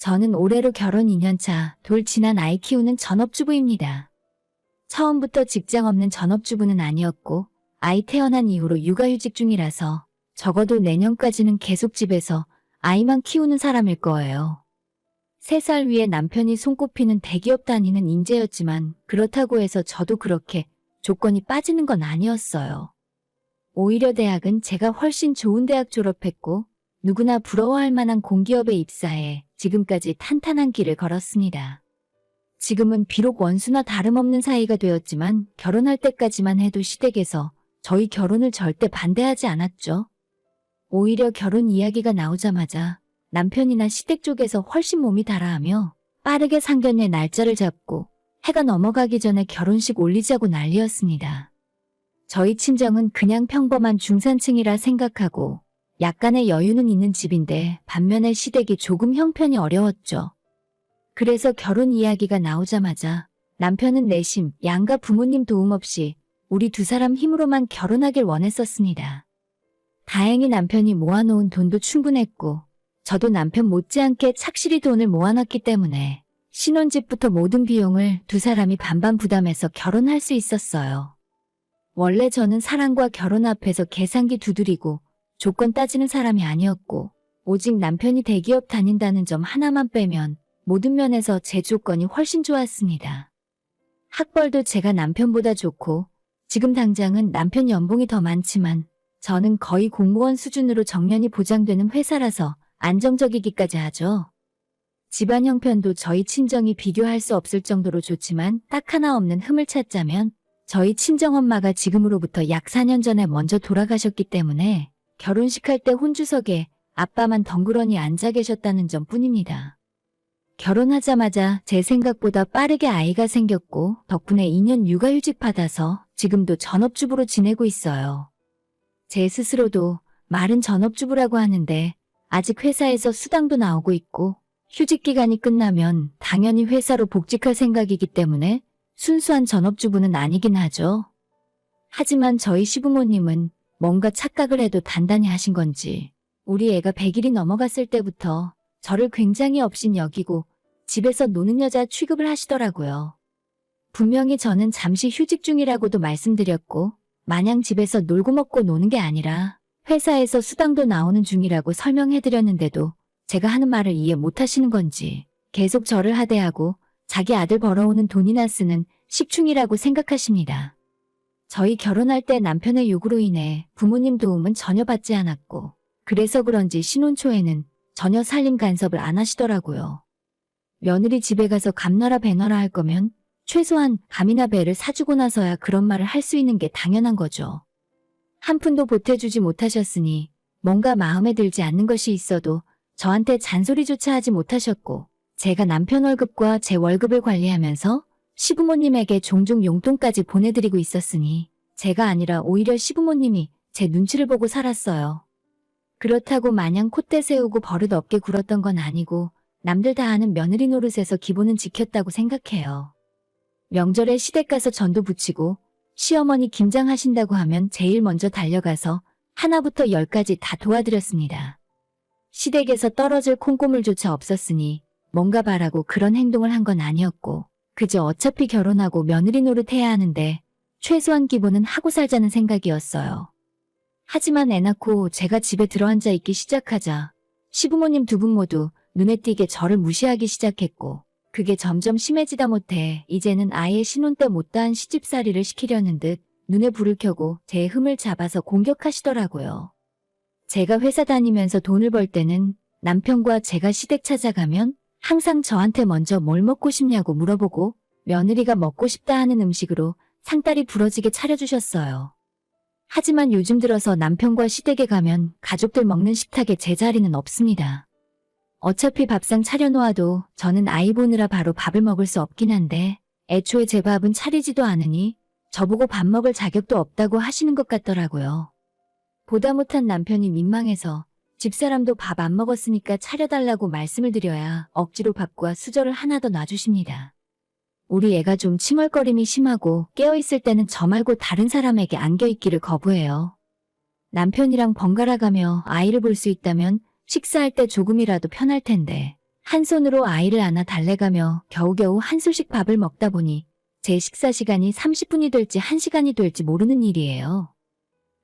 저는 올해로 결혼 2년차, 돌 지난 아이 키우는 전업주부입니다. 처음부터 직장 없는 전업주부는 아니었고 아이 태어난 이후로 육아휴직 중이라서 적어도 내년까지는 계속 집에서 아이만 키우는 사람일 거예요. 3살 위에 남편이 손꼽히는 대기업 다니는 인재였지만 그렇다고 해서 저도 그렇게 조건이 빠지는 건 아니었어요. 오히려 대학은 제가 훨씬 좋은 대학 졸업했고 누구나 부러워할 만한 공기업에 입사해 지금까지 탄탄한 길을 걸었습니다. 지금은 비록 원수나 다름없는 사이가 되었지만 결혼할 때까지만 해도 시댁에서 저희 결혼을 절대 반대하지 않았죠. 오히려 결혼 이야기가 나오자마자 남편이나 시댁 쪽에서 훨씬 몸이 달아하며 빠르게 상견례 날짜를 잡고 해가 넘어가기 전에 결혼식 올리자고 난리였습니다. 저희 친정은 그냥 평범한 중산층이라 생각하고 약간의 여유는 있는 집인데 반면에 시댁이 조금 형편이 어려웠죠. 그래서 결혼 이야기가 나오자마자 남편은 내심 양가 부모님 도움 없이 우리 두 사람 힘으로만 결혼하길 원했었습니다. 다행히 남편이 모아놓은 돈도 충분했고 저도 남편 못지않게 착실히 돈을 모아놨기 때문에 신혼집부터 모든 비용을 두 사람이 반반 부담해서 결혼할 수 있었어요. 원래 저는 사랑과 결혼 앞에서 계산기 두드리고 조건 따지는 사람이 아니었고 오직 남편이 대기업 다닌다는 점 하나만 빼면 모든 면에서 제 조건이 훨씬 좋았습니다. 학벌도 제가 남편보다 좋고 지금 당장은 남편 연봉이 더 많지만 저는 거의 공무원 수준으로 정년이 보장되는 회사라서 안정적이기까지 하죠. 집안 형편도 저희 친정이 비교할 수 없을 정도로 좋지만 딱 하나 없는 흠을 찾자면 저희 친정엄마가 지금으로부터 약 4년 전에 먼저 돌아가셨기 때문에 결혼식 할 때 혼주석에 아빠만 덩그러니 앉아 계셨다는 점뿐입니다. 결혼하자마자 제 생각보다 빠르게 아이가 생겼고 덕분에 2년 육아휴직 받아서 지금도 전업주부로 지내고 있어요. 제 스스로도 말은 전업주부라고 하는데 아직 회사에서 수당도 나오고 있고 휴직 기간이 끝나면 당연히 회사로 복직할 생각이기 때문에 순수한 전업주부는 아니긴 하죠. 하지만 저희 시부모님은 뭔가 착각을 해도 단단히 하신 건지 우리 애가 100일이 넘어갔을 때부터 저를 굉장히 업신 여기고 집에서 노는 여자 취급을 하시더라고요. 분명히 저는 잠시 휴직 중이라고도 말씀드렸고 마냥 집에서 놀고 먹고 노는 게 아니라 회사에서 수당도 나오는 중이라고 설명해드렸는데도 제가 하는 말을 이해 못하시는 건지 계속 저를 하대하고 자기 아들 벌어오는 돈이나 쓰는 식충이라고 생각하십니다. 저희 결혼할 때 남편의 요구로 인해 부모님 도움은 전혀 받지 않았고 그래서 그런지 신혼 초에는 전혀 살림 간섭을 안 하시더라고요. 며느리 집에 가서 감나라 배나라 할 거면 최소한 감이나 배를 사주고 나서야 그런 말을 할 수 있는 게 당연한 거죠. 한 푼도 보태주지 못하셨으니 뭔가 마음에 들지 않는 것이 있어도 저한테 잔소리조차 하지 못하셨고 제가 남편 월급과 제 월급을 관리하면서 시부모님에게 종종 용돈까지 보내드리고 있었으니 제가 아니라 오히려 시부모님이 제 눈치를 보고 살았어요. 그렇다고 마냥 콧대 세우고 버릇 없게 굴었던 건 아니고 남들 다 아는 며느리 노릇에서 기본은 지켰다고 생각해요. 명절에 시댁 가서 전도 부치고 시어머니 김장하신다고 하면 제일 먼저 달려가서 하나부터 10까지 다 도와드렸습니다. 시댁에서 떨어질 콩고물조차 없었으니 뭔가 바라고 그런 행동을 한 건 아니었고 그저 어차피 결혼하고 며느리 노릇해야 하는데 최소한 기본은 하고 살자는 생각이었어요. 하지만 애 낳고 제가 집에 들어앉아 있기 시작하자 시부모님 두 분 모두 눈에 띄게 저를 무시하기 시작했고 그게 점점 심해지다 못해 이제는 아예 신혼 때 못다한 시집살이를 시키려는 듯 눈에 불을 켜고 제 흠을 잡아서 공격하시더라고요. 제가 회사 다니면서 돈을 벌 때는 남편과 제가 시댁 찾아가면 항상 저한테 먼저 뭘 먹고 싶냐고 물어보고 며느리가 먹고 싶다 하는 음식으로 상다리 부러지게 차려주셨어요. 하지만 요즘 들어서 남편과 시댁에 가면 가족들 먹는 식탁에 제 자리는 없습니다. 어차피 밥상 차려놓아도 저는 아이 보느라 바로 밥을 먹을 수 없긴 한데 애초에 제 밥은 차리지도 않으니 저보고 밥 먹을 자격도 없다고 하시는 것 같더라고요. 보다 못한 남편이 민망해서 집사람도 밥 안 먹었으니까 차려달라고 말씀을 드려야 억지로 밥과 수저를 하나 더 놔주십니다. 우리 애가 좀 칭얼거림이 심하고 깨어있을 때는 저 말고 다른 사람에게 안겨있기를 거부해요. 남편이랑 번갈아 가며 아이를 볼 수 있다면 식사할 때 조금이라도 편할 텐데 한 손으로 아이를 안아 달래가며 겨우겨우 한 술씩 밥을 먹다 보니 제 식사 시간이 30분이 될지 1시간이 될지 모르는 일이에요.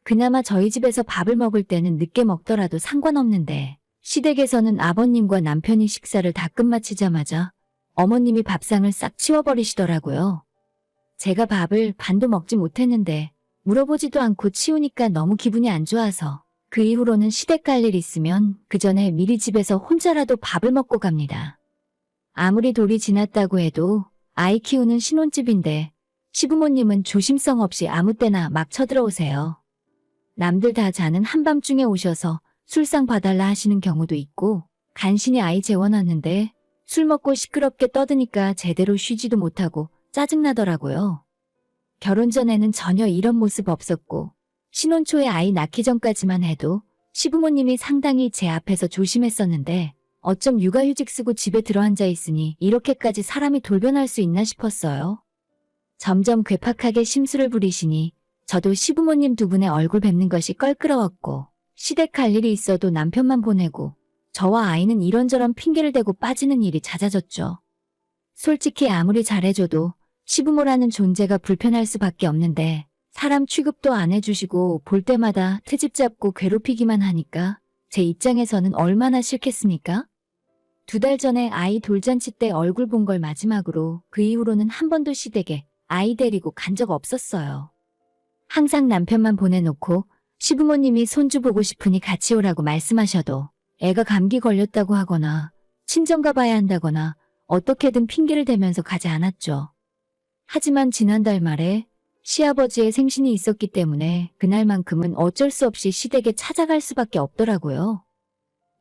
그나마 저희 집에서 밥을 먹을 때는 늦게 먹더라도 상관없는데 시댁에서는 아버님과 남편이 식사를 다 끝마치자마자 어머님이 밥상을 싹 치워버리시더라고요. 제가 밥을 반도 먹지 못했는데 물어보지도 않고 치우니까 너무 기분이 안 좋아서 그 이후로는 시댁 갈 일 있으면 그 전에 미리 집에서 혼자라도 밥을 먹고 갑니다. 아무리 돌이 지났다고 해도 아이 키우는 신혼집인데 시부모님은 조심성 없이 아무 때나 막 쳐들어오세요. 남들 다 자는 한밤중에 오셔서 술상 봐달라 하시는 경우도 있고 간신히 아이 재워놨는데 술 먹고 시끄럽게 떠드니까 제대로 쉬지도 못하고 짜증나더라고요. 결혼 전에는 전혀 이런 모습 없었고 신혼 초에 아이 낳기 전까지만 해도 시부모님이 상당히 제 앞에서 조심했었는데 어쩜 육아휴직 쓰고 집에 들어앉아 있으니 이렇게까지 사람이 돌변할 수 있나 싶었어요. 점점 괴팍하게 심술을 부리시니 저도 시부모님 두 분의 얼굴 뵙는 것이 껄끄러웠고 시댁 갈 일이 있어도 남편만 보내고 저와 아이는 이런저런 핑계를 대고 빠지는 일이 잦아졌죠. 솔직히 아무리 잘해줘도 시부모라는 존재가 불편할 수밖에 없는데 사람 취급도 안 해주시고 볼 때마다 트집 잡고 괴롭히기만 하니까 제 입장에서는 얼마나 싫겠습니까? 2달 전에 아이 돌잔치 때 얼굴 본 걸 마지막으로 그 이후로는 한 번도 시댁에 아이 데리고 간 적 없었어요. 항상 남편만 보내놓고 시부모님이 손주 보고 싶으니 같이 오라고 말씀하셔도 애가 감기 걸렸다고 하거나 친정 가봐야 한다거나 어떻게든 핑계를 대면서 가지 않았죠. 하지만 지난달 말에 시아버지의 생신이 있었기 때문에 그날만큼은 어쩔 수 없이 시댁에 찾아갈 수밖에 없더라고요.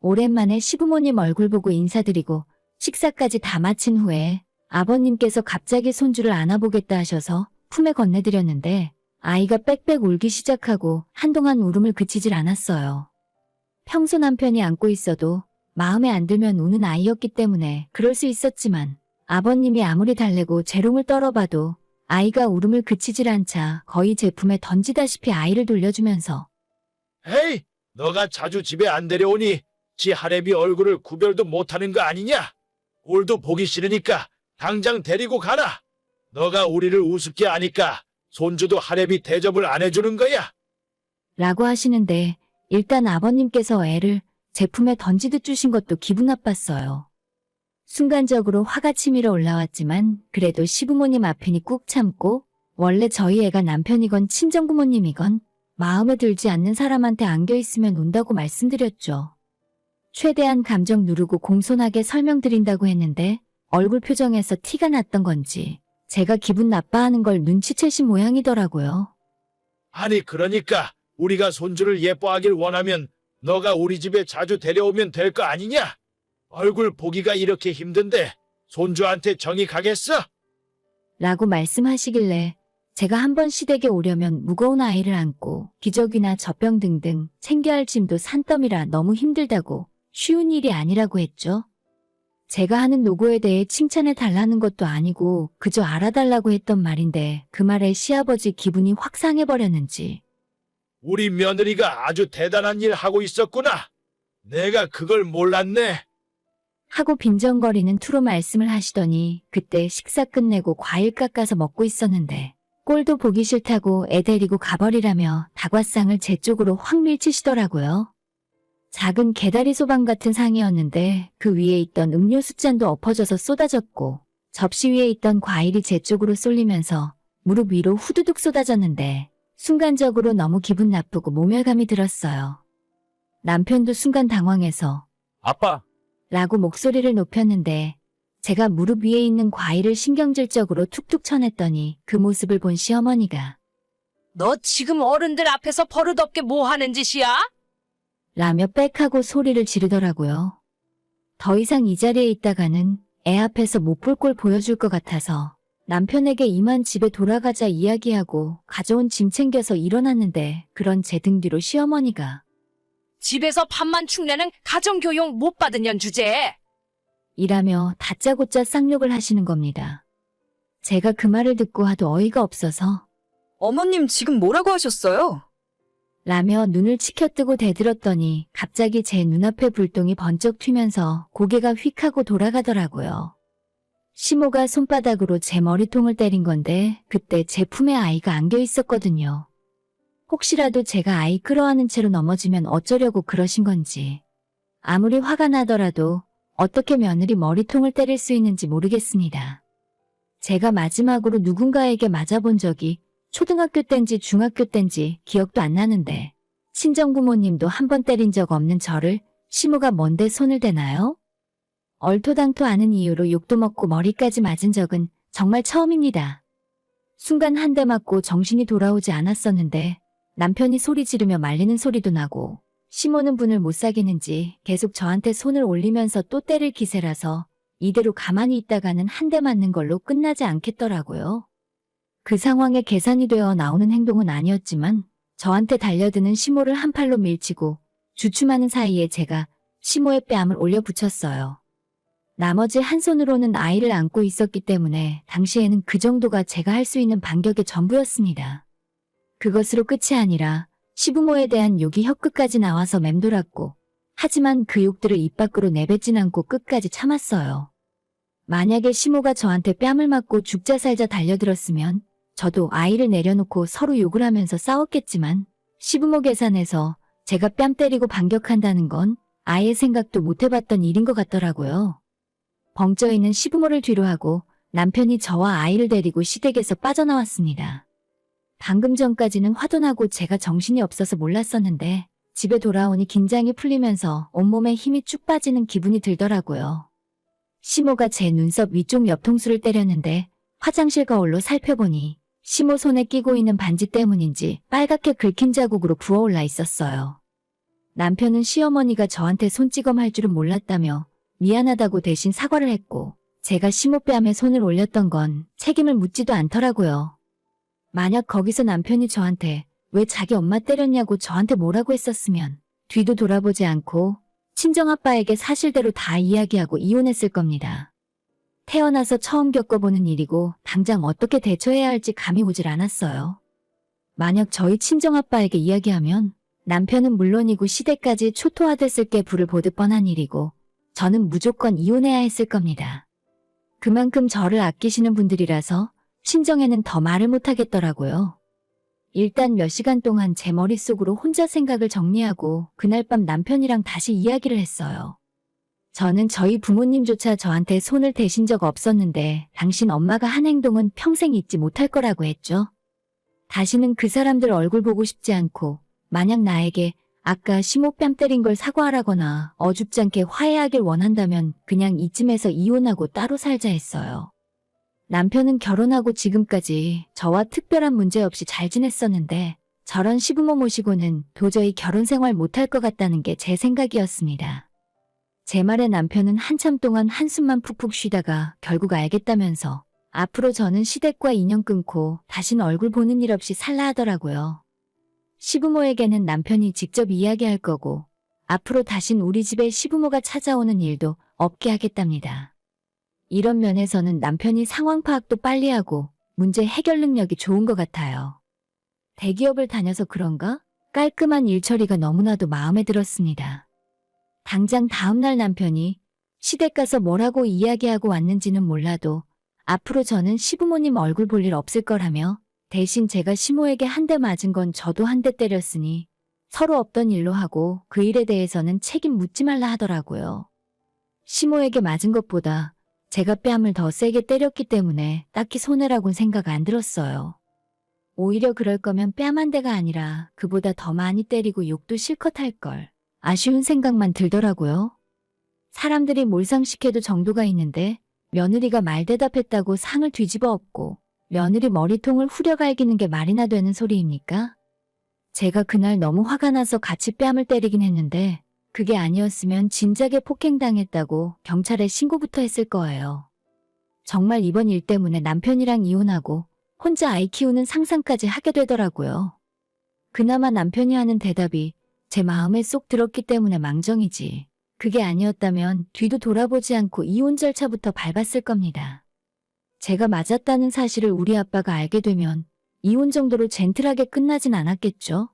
오랜만에 시부모님 얼굴 보고 인사드리고 식사까지 다 마친 후에 아버님께서 갑자기 손주를 안아보겠다 하셔서 품에 건네드렸는데 아이가 빽빽 울기 시작하고 한동안 울음을 그치질 않았어요. 평소 남편이 안고 있어도 마음에 안 들면 우는 아이였기 때문에 그럴 수 있었지만 아버님이 아무리 달래고 재롱을 떨어봐도 아이가 울음을 그치질 않자 거의 제 품에 던지다시피 아이를 돌려주면서 헤이, 너가 자주 집에 안 데려오니 지 할애비 얼굴을 구별도 못하는 거 아니냐? 꼴도 보기 싫으니까 당장 데리고 가라. 너가 우리를 우습게 아니까 손주도 할애비 대접을 안 해주는 거야. 라고 하시는데 일단 아버님께서 애를 제 품에 던지듯 주신 것도 기분 나빴어요. 순간적으로 화가 치밀어 올라왔지만 그래도 시부모님 앞이니 꾹 참고 원래 저희 애가 남편이건 친정부모님이건 마음에 들지 않는 사람한테 안겨있으면 운다고 말씀드렸죠. 최대한 감정 누르고 공손하게 설명드린다고 했는데 얼굴 표정에서 티가 났던 건지 제가 기분 나빠하는 걸 눈치채신 모양이더라고요. 아니 그러니까 우리가 손주를 예뻐하길 원하면 너가 우리 집에 자주 데려오면 될 거 아니냐? 얼굴 보기가 이렇게 힘든데 손주한테 정이 가겠어? 라고 말씀하시길래 제가 한번 시댁에 오려면 무거운 아이를 안고 기저귀나 젖병 등등 챙겨야 할 짐도 산더미라 너무 힘들다고 쉬운 일이 아니라고 했죠. 제가 하는 노고에 대해 칭찬해 달라는 것도 아니고 그저 알아달라고 했던 말인데 그 말에 시아버지 기분이 확 상해버렸는지 우리 며느리가 아주 대단한 일 하고 있었구나. 내가 그걸 몰랐네. 하고 빈정거리는 투로 말씀을 하시더니 그때 식사 끝내고 과일 깎아서 먹고 있었는데 꼴도 보기 싫다고 애 데리고 가버리라며 다과상을 제 쪽으로 확 밀치시더라고요. 작은 개다리 소방 같은 상이었는데 그 위에 있던 음료수 잔도 엎어져서 쏟아졌고 접시 위에 있던 과일이 제 쪽으로 쏠리면서 무릎 위로 후두둑 쏟아졌는데 순간적으로 너무 기분 나쁘고 모멸감이 들었어요. 남편도 순간 당황해서 아빠, 라고 목소리를 높였는데 제가 무릎 위에 있는 과일을 신경질적으로 툭툭 쳐냈더니 그 모습을 본 시어머니가 너 지금 어른들 앞에서 버릇없게 뭐 하는 짓이야? 라며 빽하고 소리를 지르더라고요. 더 이상 이 자리에 있다가는 애 앞에서 못 볼 꼴 보여줄 것 같아서 남편에게 이만 집에 돌아가자 이야기하고 가져온 짐 챙겨서 일어났는데 그런 제 등 뒤로 시어머니가 집에서 밥만 축내는 가정교육 못 받은 년 주제에. 이라며 다짜고짜 쌍욕을 하시는 겁니다. 제가 그 말을 듣고 하도 어이가 없어서 어머님 지금 뭐라고 하셨어요? 라며 눈을 치켜뜨고 대들었더니 갑자기 제 눈앞에 불똥이 번쩍 튀면서 고개가 휙 하고 돌아가더라고요. 시모가 손바닥으로 제 머리통을 때린 건데 그때 제 품에 아이가 안겨 있었거든요. 혹시라도 제가 아이 끌어안은 채로 넘어지면 어쩌려고 그러신 건지. 아무리 화가 나더라도 어떻게 며느리 머리통을 때릴 수 있는지 모르겠습니다. 제가 마지막으로 누군가에게 맞아본 적이 초등학교 땐지 중학교 땐지 기억도 안 나는데 친정부모님도 한 번 때린 적 없는 저를 시모가 뭔데 손을 대나요? 얼토당토 않은 이유로 욕도 먹고 머리까지 맞은 적은 정말 처음입니다. 순간 한 대 맞고 정신이 돌아오지 않았었는데 남편이 소리 지르며 말리는 소리도 나고 시모는 분을 못 사귀는지 계속 저한테 손을 올리면서 또 때릴 기세라서 이대로 가만히 있다가는 한 대 맞는 걸로 끝나지 않겠더라고요. 그 상황에 계산이 되어 나오는 행동은 아니었지만 저한테 달려드는 시모를 한 팔로 밀치고 주춤하는 사이에 제가 시모의 뺨을 올려 붙였어요. 나머지 한 손으로는 아이를 안고 있었기 때문에 당시에는 그 정도가 제가 할 수 있는 반격의 전부였습니다. 그것으로 끝이 아니라 시부모에 대한 욕이 혀끝까지 나와서 맴돌았고 하지만 그 욕들을 입 밖으로 내뱉진 않고 끝까지 참았어요. 만약에 시모가 저한테 뺨을 맞고 죽자 살자 달려들었으면 저도 아이를 내려놓고 서로 욕을 하면서 싸웠겠지만 시부모 계산에서 제가 뺨 때리고 반격한다는 건 아예 생각도 못 해봤던 일인 것 같더라고요. 벙쪄있는 시부모를 뒤로하고 남편이 저와 아이를 데리고 시댁에서 빠져나왔습니다. 방금 전까지는 화도 나고 제가 정신이 없어서 몰랐었는데 집에 돌아오니 긴장이 풀리면서 온몸에 힘이 쭉 빠지는 기분이 들더라고요. 시모가 제 눈썹 위쪽 옆통수를 때렸는데 화장실 거울로 살펴보니 시모 손에 끼고 있는 반지 때문인지 빨갛게 긁힌 자국으로 부어올라 있었어요. 남편은 시어머니가 저한테 손찌검할 줄은 몰랐다며 미안하다고 대신 사과를 했고 제가 시모 뺨에 손을 올렸던 건 책임을 묻지도 않더라고요. 만약 거기서 남편이 저한테 왜 자기 엄마 때렸냐고 저한테 뭐라고 했었으면 뒤도 돌아보지 않고 친정아빠에게 사실대로 다 이야기하고 이혼했을 겁니다. 태어나서 처음 겪어보는 일이고 당장 어떻게 대처해야 할지 감이 오질 않았어요. 만약 저희 친정아빠에게 이야기하면 남편은 물론이고 시댁까지 초토화됐을 게 불을 보듯 뻔한 일이고 저는 무조건 이혼해야 했을 겁니다. 그만큼 저를 아끼시는 분들이라서 친정에는 더 말을 못하겠더라고요. 일단 몇 시간 동안 제 머릿속으로 혼자 생각을 정리하고 그날 밤 남편이랑 다시 이야기를 했어요. 저는 저희 부모님조차 저한테 손을 대신 적 없었는데 당신 엄마가 한 행동은 평생 잊지 못할 거라고 했죠. 다시는 그 사람들 얼굴 보고 싶지 않고 만약 나에게 아까 시모 뺨 때린 걸 사과하라거나 어줍지 않게 화해하길 원한다면 그냥 이쯤에서 이혼하고 따로 살자 했어요. 남편은 결혼하고 지금까지 저와 특별한 문제 없이 잘 지냈었는데 저런 시부모 모시고는 도저히 결혼 생활 못할 것 같다는 게 제 생각이었습니다. 제 말에 남편은 한참 동안 한숨만 푹푹 쉬다가 결국 알겠다면서 앞으로 저는 시댁과 인연 끊고 다신 얼굴 보는 일 없이 살라 하더라고요. 시부모에게는 남편이 직접 이야기할 거고 앞으로 다신 우리 집에 시부모가 찾아오는 일도 없게 하겠답니다. 이런 면에서는 남편이 상황 파악도 빨리 하고 문제 해결 능력이 좋은 것 같아요. 대기업을 다녀서 그런가? 깔끔한 일처리가 너무나도 마음에 들었습니다. 당장 다음날 남편이 시댁 가서 뭐라고 이야기하고 왔는지는 몰라도 앞으로 저는 시부모님 얼굴 볼 일 없을 거라며 대신 제가 시모에게 한 대 맞은 건 저도 한 대 때렸으니 서로 없던 일로 하고 그 일에 대해서는 책임 묻지 말라 하더라고요. 시모에게 맞은 것보다 제가 뺨을 더 세게 때렸기 때문에 딱히 손해라곤 생각 안 들었어요. 오히려 그럴 거면 뺨 한 대가 아니라 그보다 더 많이 때리고 욕도 실컷 할걸. 아쉬운 생각만 들더라고요. 사람들이 몰상식해도 정도가 있는데 며느리가 말대답했다고 상을 뒤집어 엎고 며느리 머리통을 후려갈기는 게 말이나 되는 소리입니까? 제가 그날 너무 화가 나서 같이 뺨을 때리긴 했는데 그게 아니었으면 진작에 폭행당했다고 경찰에 신고부터 했을 거예요. 정말 이번 일 때문에 남편이랑 이혼하고 혼자 아이 키우는 상상까지 하게 되더라고요. 그나마 남편이 하는 대답이 제 마음에 쏙 들었기 때문에 망정이지. 그게 아니었다면 뒤도 돌아보지 않고 이혼 절차부터 밟았을 겁니다. 제가 맞았다는 사실을 우리 아빠가 알게 되면 이혼 정도로 젠틀하게 끝나진 않았겠죠?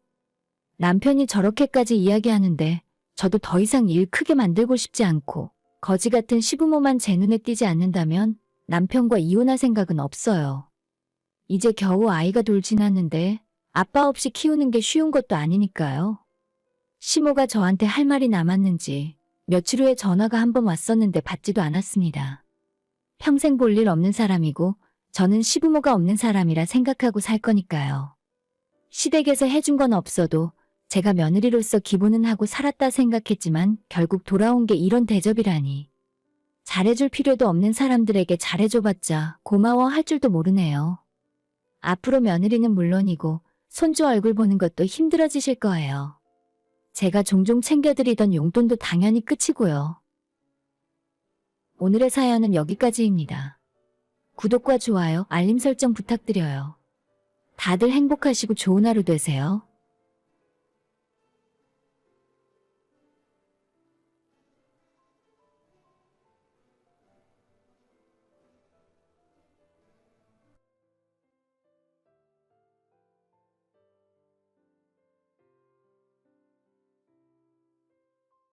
남편이 저렇게까지 이야기하는데 저도 더 이상 일 크게 만들고 싶지 않고 거지 같은 시부모만 제 눈에 띄지 않는다면 남편과 이혼할 생각은 없어요. 이제 겨우 아이가 돌 지났는데 아빠 없이 키우는 게 쉬운 것도 아니니까요. 시모가 저한테 할 말이 남았는지 며칠 후에 전화가 한 번 왔었는데 받지도 않았습니다. 평생 볼 일 없는 사람이고 저는 시부모가 없는 사람이라 생각하고 살 거니까요. 시댁에서 해준 건 없어도 제가 며느리로서 기본은 하고 살았다 생각했지만 결국 돌아온 게 이런 대접이라니. 잘해줄 필요도 없는 사람들에게 잘해줘봤자 고마워할 줄도 모르네요. 앞으로 며느리는 물론이고 손주 얼굴 보는 것도 힘들어지실 거예요. 제가 종종 챙겨드리던 용돈도 당연히 끝이고요. 오늘의 사연은 여기까지입니다. 구독과 좋아요, 알림 설정 부탁드려요. 다들 행복하시고 좋은 하루 되세요.